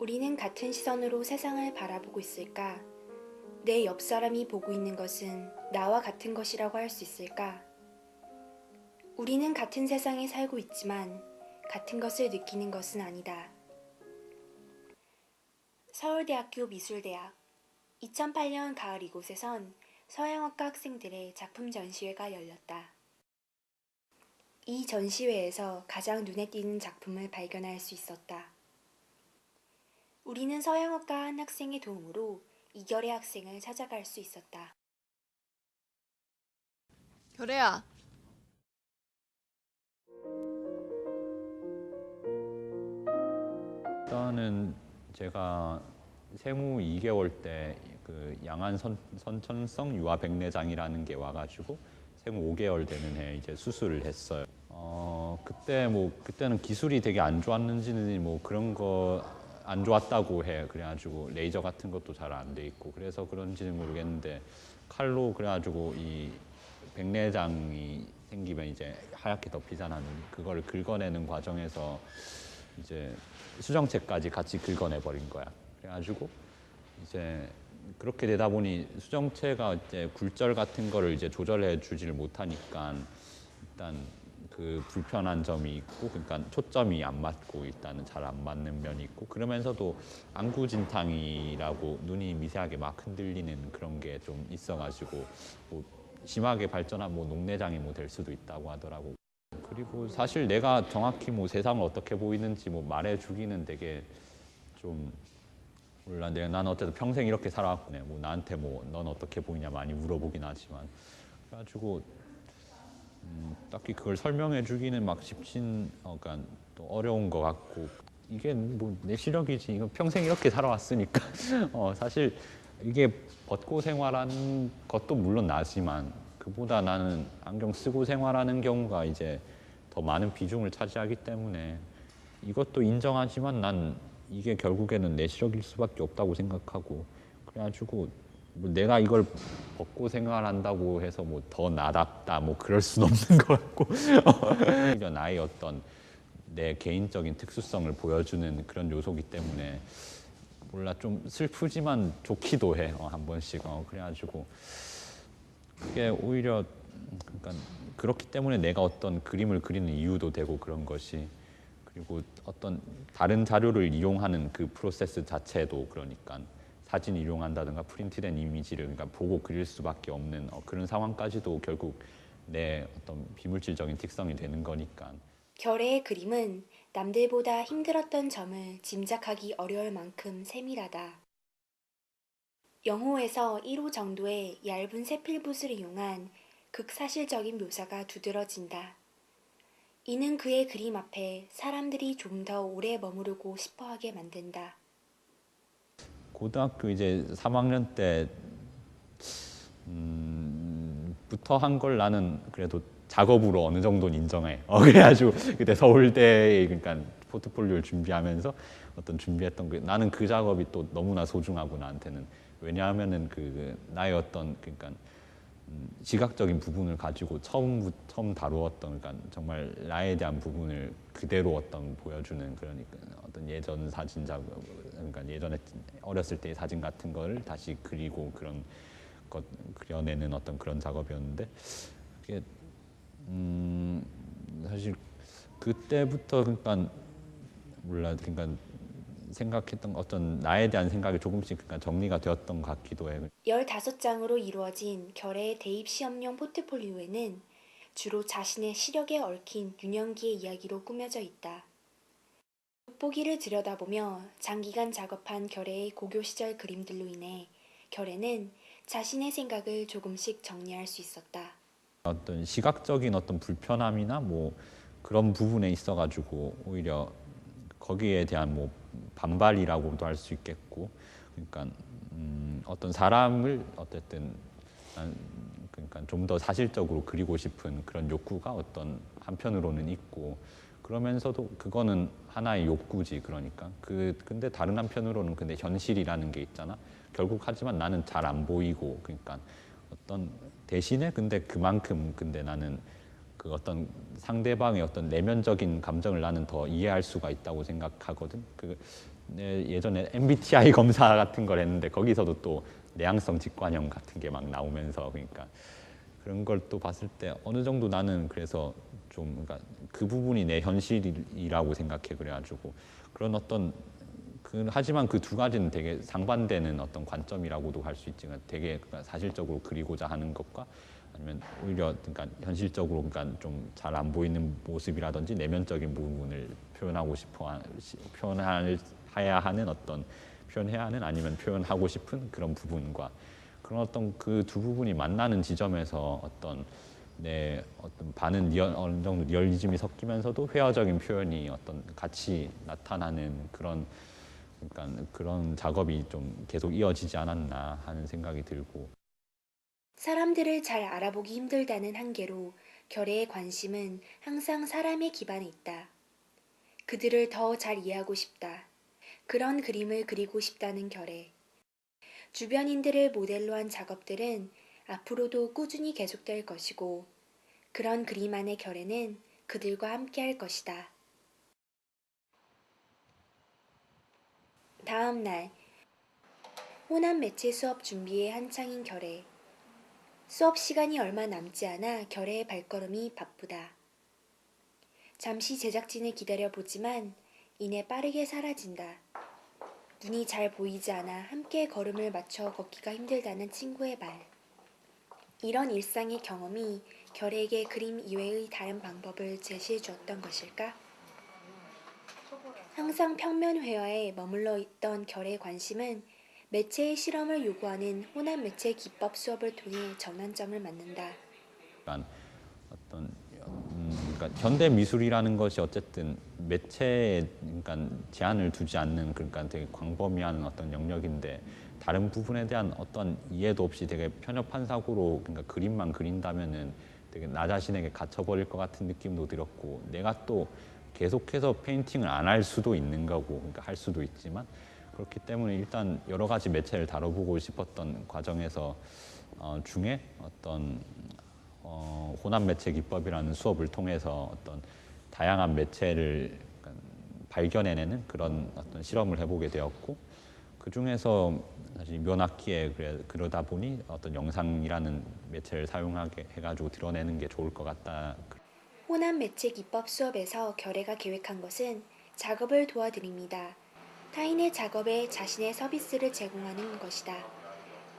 우리는 같은 시선으로 세상을 바라보고 있을까? 내 옆 사람이 보고 있는 것은 나와 같은 것이라고 할 수 있을까? 우리는 같은 세상에 살고 있지만 같은 것을 느끼는 것은 아니다. 서울대학교 미술대학 2008년 가을 이곳에선 서양학과 학생들의 작품 전시회가 열렸다. 이 전시회에서 가장 눈에 띄는 작품을 발견할 수 있었다. 우리는 서양학과 한 학생의 도움으로 이결의 학생을 찾아갈 수 있었다. 결혜야, 일단은 제가 생후 2개월 때 그 양안 선천성 유아 백내장이라는 게 와가지고 생후 5개월 되는 해 이제 수술을 했어요. 그때는 기술이 되게 안 좋았는지는 뭐 그런 거 안 좋았다고 해. 그래가지고 레이저 같은 것도 잘 안 돼 있고 그래서 그런지는 모르겠는데 칼로 그래가지고 이 백내장이 생기면 이제 하얗게 덮이잖아. 그걸 긁어내는 과정에서 이제 수정체까지 같이 긁어내 버린 거야. 그래가지고 이제 그렇게 되다 보니 수정체가 이제 굴절 같은 거를 이제 조절해 주지를 못하니까 일단 그 불편한 점이 있고, 그러니까 초점이 안 맞고 일단은 잘 안 맞는 면이 있고, 그러면서도 안구진탕이라고 눈이 미세하게 막 흔들리는 그런 게 좀 있어가지고 뭐 심하게 발전한 뭐 녹내장이 뭐 될 수도 있다고 하더라고. 그리고 사실 내가 정확히 뭐 세상을 어떻게 보이는지 뭐 말해주기는 되게 좀 몰라. 난 어쨌든 평생 이렇게 살아왔고, 뭐 나한테 뭐 넌 어떻게 보이냐 많이 물어보긴 하지만 그래가지고 딱히 그걸 설명해주기는 막 쉽진 그러니까 또 어려운 것 같고, 이게 뭐 내 시력이지 이거 평생 이렇게 살아왔으니까 사실 이게 벗고 생활하는 것도 물론 나지만 그보다 나는 안경 쓰고 생활하는 경우가 이제 더 많은 비중을 차지하기 때문에 이것도 인정하지만 난 이게 결국에는 내 시력일 수밖에 없다고 생각하고, 그래가지고 뭐 내가 이걸 벗고 생활한다고 해서 뭐 더 나답다 뭐 그럴 수는 없는 것 같고 오히려 나의 어떤 내 개인적인 특수성을 보여주는 그런 요소기 때문에 몰라 좀 슬프지만 좋기도 해. 한 번씩 그래가지고 그게 오히려 그러니까 그렇기 때문에 내가 어떤 그림을 그리는 이유도 되고 그런 것이, 그리고 어떤 다른 자료를 이용하는 그 프로세스 자체도 그러니까 사진 이용한다든가 프린트된 이미지를 그러니까 보고 그릴 수밖에 없는 그런 상황까지도 결국 내 어떤 비물질적인 특성이 되는 거니까. 결의 그림은 남들보다 힘들었던 점을 짐작하기 어려울 만큼 세밀하다. 0호에서 1호 정도의 얇은 세필붓을 이용한 극사실적인 묘사가 두드러진다. 이는 그의 그림 앞에 사람들이 좀 더 오래 머무르고 싶어하게 만든다. 고등학교 이제 3학년 때부터 한 걸 나는 그래도 작업으로 어느 정도는 인정해. 그래가지고 그때 서울대에 그러니까 포트폴리오를 준비하면서 어떤 준비했던 게 나는 그 작업이 또 너무나 소중하고 나한테는, 왜냐하면은 그 나의 어떤 그러니까 시각적인 부분을 가지고 처음 다루었던 그러니까 정말 나에 대한 부분을 그대로 어떤 보여주는, 그러니까 어떤 예전 사진 작업, 그러니까 예전에 어렸을 때의 사진 같은 걸 다시 그리고 그런 것 그려내는 어떤 그런 작업이었는데, 그게 사실 그때부터 그러니까 몰라 그러니까 생각했던 어떤 나에 대한 생각이 조금씩 그러니까 정리가 되었던 것 같기도 해. 15장으로 이루어진 결의 대입시험용 포트폴리오에는 주로 자신의 시력에 얽힌 유년기의 이야기로 꾸며져 있다. 돋보기를 들여다보며 장기간 작업한 결의의 고교 시절 그림들로 인해 결의는 자신의 생각을 조금씩 정리할 수 있었다. 어떤 시각적인 어떤 불편함이나 뭐 그런 부분에 있어가지고 오히려 거기에 대한 뭐 반발이라고도 할 수 있겠고, 그러니까 어떤 사람을 어쨌든 그러니까 좀 더 사실적으로 그리고 싶은 그런 욕구가 어떤 한편으로는 있고, 그러면서도 그거는 하나의 욕구지. 그러니까 근데 다른 한편으로는 근데 현실이라는 게 있잖아. 결국 하지만 나는 잘 안 보이고, 그러니까 어떤 대신에 근데 그만큼 근데 나는 그 어떤 상대방의 어떤 내면적인 감정을 나는 더 이해할 수가 있다고 생각하거든. 예전에 MBTI 검사 같은 걸 했는데 거기서도 또 내향성 직관형 같은 게 막 나오면서 그러니까 그런 걸 또 봤을 때 어느 정도 나는 그래서 좀 그러니까 그 부분이 내 현실이라고 생각해. 그래가지고 그런 어떤 하지만 그 두 가지는 되게 상반되는 어떤 관점이라고도 할 수 있지만 되게 그러니까 사실적으로 그리고자 하는 것과 아니면 오히려 그러니까 현실적으로 그러니까 좀 잘 안 보이는 모습이라든지 내면적인 부분을 표현해야 하는 어떤 표현해야 하는 아니면 표현하고 싶은 그런 부분과 그런 어떤 그 두 부분이 만나는 지점에서 어떤 내 어떤 반은 어느 정도 리얼리즘이 섞이면서도 회화적인 표현이 어떤 같이 나타나는 그러니까 그런 작업이 좀 계속 이어지지 않았나 하는 생각이 들고. 사람들을 잘 알아보기 힘들다는 한계로 결의의 관심은 항상 사람에 기반해 있다. 그들을 더 잘 이해하고 싶다. 그런 그림을 그리고 싶다는 결의. 주변인들을 모델로 한 작업들은 앞으로도 꾸준히 계속될 것이고 그런 그림 안의 결의는 그들과 함께할 것이다. 다음 날 호남 매체 수업 준비에 한창인 결의. 수업 시간이 얼마 남지 않아 결의의 발걸음이 바쁘다. 잠시 제작진을 기다려보지만 이내 빠르게 사라진다. 눈이 잘 보이지 않아 함께 걸음을 맞춰 걷기가 힘들다는 친구의 말. 이런 일상의 경험이 결에게 그림 이외의 다른 방법을 제시해 주었던 것일까? 항상 평면 회화에 머물러 있던 결의 관심은 매체의 실험을 요구하는 호남 매체 기법 수업을 통해 전환점을 맞는다. 그러니까 어떤 그러니까 현대 미술이라는 것이 어쨌든 매체에 그러니까 제한을 두지 않는 그러니까 되게 광범위한 어떤 영역인데 다른 부분에 대한 어떤 이해도 없이 되게 편협한 사고로 그러니까 그림만 그린다면은 되게 나 자신에게 갇혀버릴 것 같은 느낌도 들었고 내가 또 계속해서 페인팅을 안 할 수도 있는 거고 그러니까 할 수도 있지만 그렇기 때문에 일단 여러 가지 매체를 다뤄보고 싶었던 과정에서 중에 어떤 호남 매체 기법이라는 수업을 통해서 어떤 다양한 매체를 발견해내는 그런 어떤 실험을 해보게 되었고 그 중에서 사실 면학기에 그러다 보니 어떤 영상이라는 매체를 사용하게 해가지고 드러내는 게 좋을 것 같다. 호남 매체 기법 수업에서 결의가 계획한 것은 작업을 도와드립니다. 타인의 작업에 자신의 서비스를 제공하는 것이다.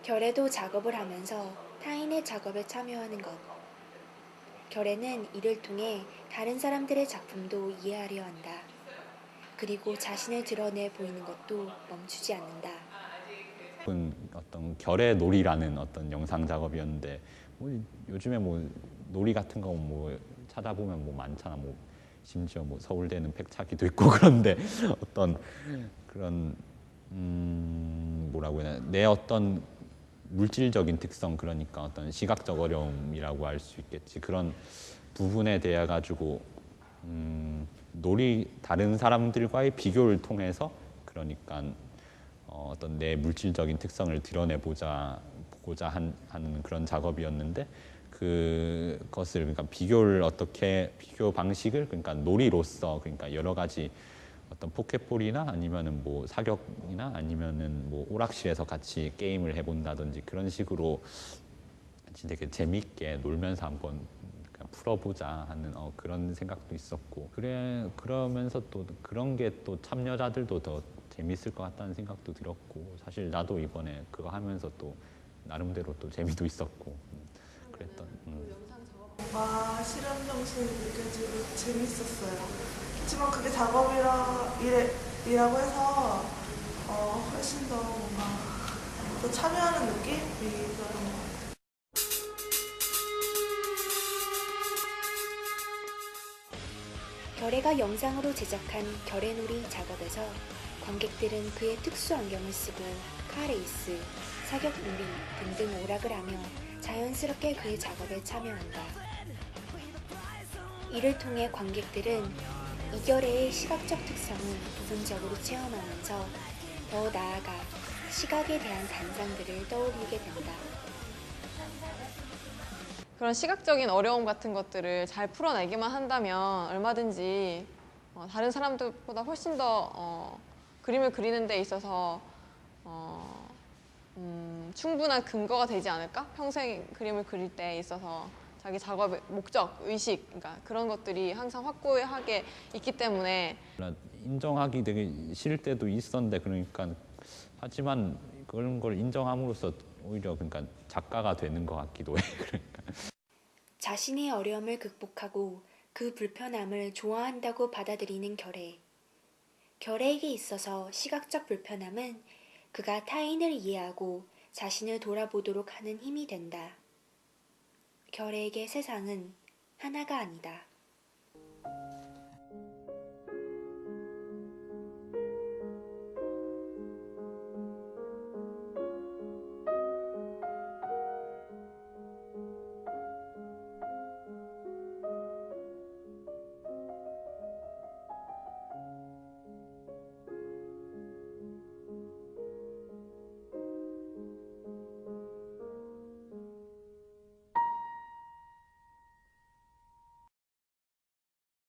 결의도 작업을 하면서 타인의 작업에 참여하는 것. 결의는 이를 통해 다른 사람들의 작품도 이해하려 한다. 그리고 자신을 드러내 보이는 것도 멈추지 않는다. 어떤 결의 놀이라는 어떤 영상 작업이었는데 뭐 요즘에 뭐 놀이 같은 거 뭐 찾아보면 뭐 많잖아. 뭐 심지어 뭐 서울대는 팩차기도 있고 그런데 어떤 그런 뭐라고 해야 되나 내 어떤 물질적인 특성 그러니까 어떤 시각적 어려움이라고 할 수 있겠지. 그런 부분에 대해 가지고 다른 사람들과의 비교를 통해서 그러니까 어떤 내 물질적인 특성을 드러내보고자 하는 그런 작업이었는데 그것을 그러니까 비교 방식을 그러니까 놀이로서 그러니까 여러 가지 어떤 포켓볼이나 아니면은 뭐 사격이나 아니면은 뭐 오락실에서 같이 게임을 해본다든지 그런 식으로 되게 재미있게 놀면서 한번 풀어보자 하는 그런 생각도 있었고 그러면서 또 그런 게 또 참여자들도 더 재밌을 것 같다는 생각도 들었고 사실 나도 이번에 그거 하면서 또 나름대로 또 재미도 있었고 그랬던. 뭔가 실험 정신이 느껴지고 재밌었어요. 그렇지만 그게 작업이라고 해서 훨씬 더 뭔가 더 참여하는 느낌이 들었던 것 같아요. 결의가 영상으로 제작한 결의놀이 작업에서 관객들은 그의 특수 안경을 쓰고 카레이스, 사격놀이 등등 오락을 하며 자연스럽게 그의 작업에 참여한다. 이를 통해 관객들은 이 결의의 시각적 특성을 부분적으로 체험하면서 더 나아가 시각에 대한 단상들을 떠올리게 된다. 그런 시각적인 어려움 같은 것들을 잘 풀어내기만 한다면 얼마든지 다른 사람들보다 훨씬 더 그림을 그리는 데 있어서 충분한 근거가 되지 않을까? 평생 그림을 그릴 때 있어서 자기 작업의 목적, 의식, 그러니까 그런 것들이 항상 확고하게 있기 때문에 인정하기 되게 싫을 때도 있었는데 그러니까 하지만 그런 걸 인정함으로써 오히려 그러니까 작가가 되는 것 같기도 해. 그러니까. 자신의 어려움을 극복하고 그 불편함을 좋아한다고 받아들이는 결혜. 결혜에게 있어서 시각적 불편함은 그가 타인을 이해하고 자신을 돌아보도록 하는 힘이 된다. 결혜에게 세상은 하나가 아니다.